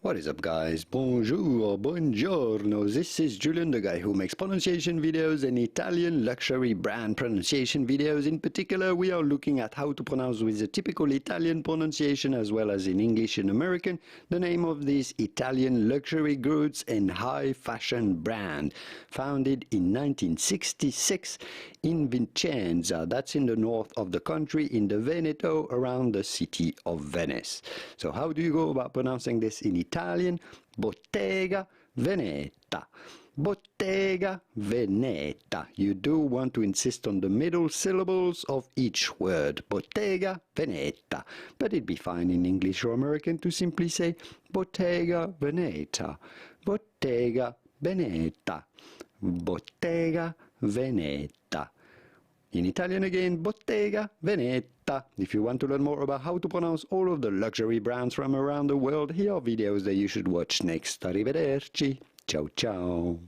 What is up, guys? Bonjour, buongiorno. This is Julien, the guy who makes pronunciation videos and Italian luxury brand pronunciation videos. In particular, we are looking at how to pronounce with the typical Italian pronunciation as well as in English and American the name of this Italian luxury goods and high fashion brand founded in 1966 in Vicenza. That's in the north of the country, in the Veneto, around the city of Venice. So how do you go about pronouncing this in Italian? Bottega Veneta. Bottega Veneta. You do want to insist on the middle syllables of each word. Bottega Veneta. But it'd be fine in English or American to simply say Bottega Veneta. Bottega Veneta. Bottega Veneta. In Italian again, Bottega Veneta. If you want to learn more about how to pronounce all of the luxury brands from around the world, here are videos that you should watch next. Arrivederci. Ciao ciao.